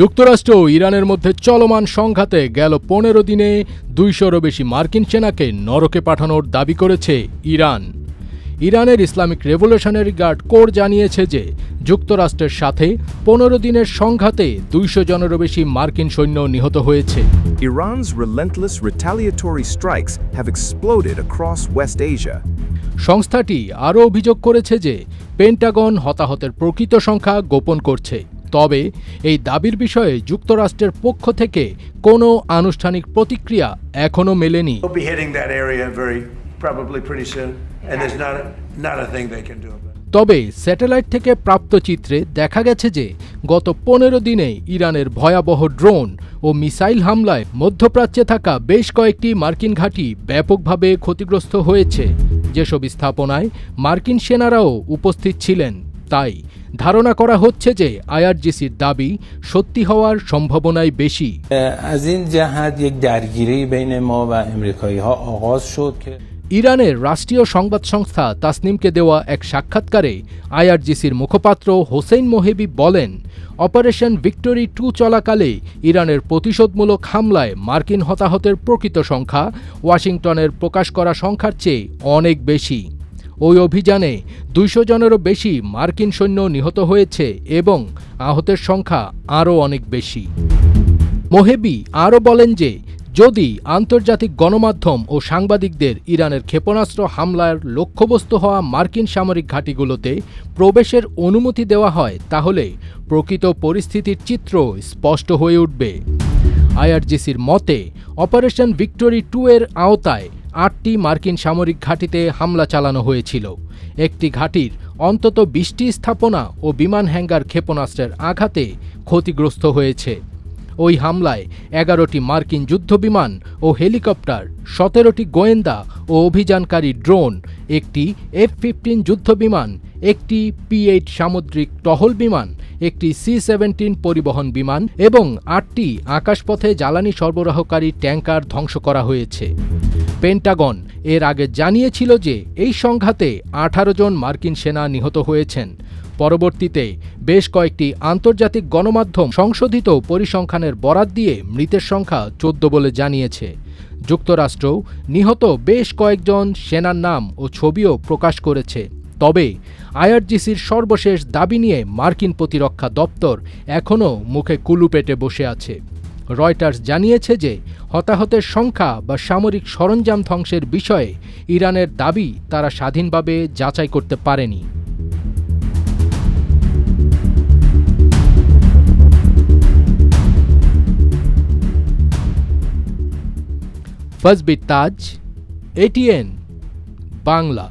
যুক্তরাষ্ট্র ও ইরানের মধ্যে চলমান সংঘাতে গেল ১৫ দিনে ২০০-রও বেশি মার্কিন সেনাকে নরকে পাঠানোর দাবি করেছে ইরান। ইরানের ইসলামিক রেভলিউশনারি গার্ড কোর জানিয়েছে যে যুক্তরাষ্ট্রের সাথে ১৫ দিনের সংঘাতে ২০০ জনেরও বেশি মার্কিন সৈন্য নিহত হয়েছে। Iran's relentless retaliatory strikes have exploded across West Asia. সংস্থাটি আরও অভিযোগ করেছে যে পেন্টাগন হতাহতের প্রকৃত সংখ্যা গোপন করছে। তবে এই দাবির বিষয়ে যুক্তরাষ্ট্রের পক্ষ থেকে কোনো আনুষ্ঠানিক প্রতিক্রিয়া এখনো মেলেনি। তবে স্যাটেলাইট থেকে প্রাপ্ত চিত্রে দেখা গেছে যে গত ১৫ দিনে ইরানের ভয়াবহ ড্রোন ও মিসাইল হামলায় মধ্যপ্রাচ্যে থাকা বেশ কয়েকটি মার্কিন ঘাঁটি ব্যাপকভাবে ক্ষতিগ্রস্ত হয়েছে। যেসব স্থাপনায় মার্কিন সেনারাও উপস্থিত ছিলেন। তাই ধারণা করা হচ্ছে যে আইআরজিসির দাবি সত্যি হওয়ার সম্ভাবনাই বেশি। ইরানের রাষ্ট্রীয় সংবাদ সংস্থা তাসনিমকে দেওয়া এক সাক্ষাৎকারে আইআরজিসির মুখপাত্র হোসেইন মোহেবি বলেন, অপারেশন ভিক্টোরি ২ চলাকালে ইরানের প্রতিশোধমূলক হামলায় মার্কিন হতাহতের প্রকৃত সংখ্যা ওয়াশিংটনের প্রকাশ করা সংখ্যার চেয়ে অনেক বেশি। ওই অভিযানে ২০০ জনেরও বেশি মার্কিন সৈন্য নিহত হয়েছে এবং আহতের সংখ্যা আরও অনেক বেশি। মোহেবি আরও বলেন যে যদি আন্তর্জাতিক গণমাধ্যম ও সাংবাদিকদের ইরানের ক্ষেপণাস্ত্র হামলার লক্ষ্যবস্তু হওয়া মার্কিন সামরিক ঘাঁটিগুলোতে প্রবেশের অনুমতি দেওয়া হয় তাহলে প্রকৃত পরিস্থিতির চিত্র স্পষ্ট হয়ে উঠবে। আইআরজিসির মতে অপারেশন ভিক্টোরি ২ এর আওতায় ৮টি মার্কিন সামরিক ঘাঁটিতে হামলা চালানো হয়েছিল। একটি ঘাঁটির অন্তত ২০টি স্থাপনা ও বিমান হ্যাঙ্গার ক্ষেপণাস্ত্রের আঘাতে ক্ষতিগ্রস্ত হয়েছে। ওই হামলায় ১১টি মার্কিন যুদ্ধবিমান ও হেলিকপ্টার, ১৭টি গোয়েন্দা ও অভিযানকারী ড্রোন, একটি F-15 যুদ্ধবিমান, একটি P-8 সামুদ্রিক টহল বিমান, একটি C-17 পরিবহন বিমান এবং ৮টি আকাশপথে জ্বালানি সরবরাহকারী ট্যাঙ্কার ধ্বংস করা হয়েছে। পেন্টাগন এর আগে জানিয়েছিল যে এই সংঘাতে ১৮ জন মার্কিন সেনা নিহত হয়েছেন। পরবর্তীতে বেশ কয়েকটি আন্তর্জাতিক গণমাধ্যম সংশোধিত পরিসংখ্যানের বরাত দিয়ে মৃতের সংখ্যা ১৪ বলে জানিয়েছে। যুক্তরাষ্ট্রও নিহত বেশ কয়েকজন সেনার নাম ও ছবিও প্রকাশ করেছে। তবে আইআরজিসির সর্বশেষ দাবি নিয়ে মার্কিন প্রতিরক্ষা দপ্তর এখনও মুখে কুলু পেটে বসে আছে। রয়টার্স জানিয়েছে যে হতাহতের সংখ্যা বা সামরিক সরঞ্জাম ধ্বংসের বিষয়ে ইরানের দাবি তারা স্বাধীনভাবে যাচাই করতে পারেনি। ফজবির তাজ, ATN বাংলা।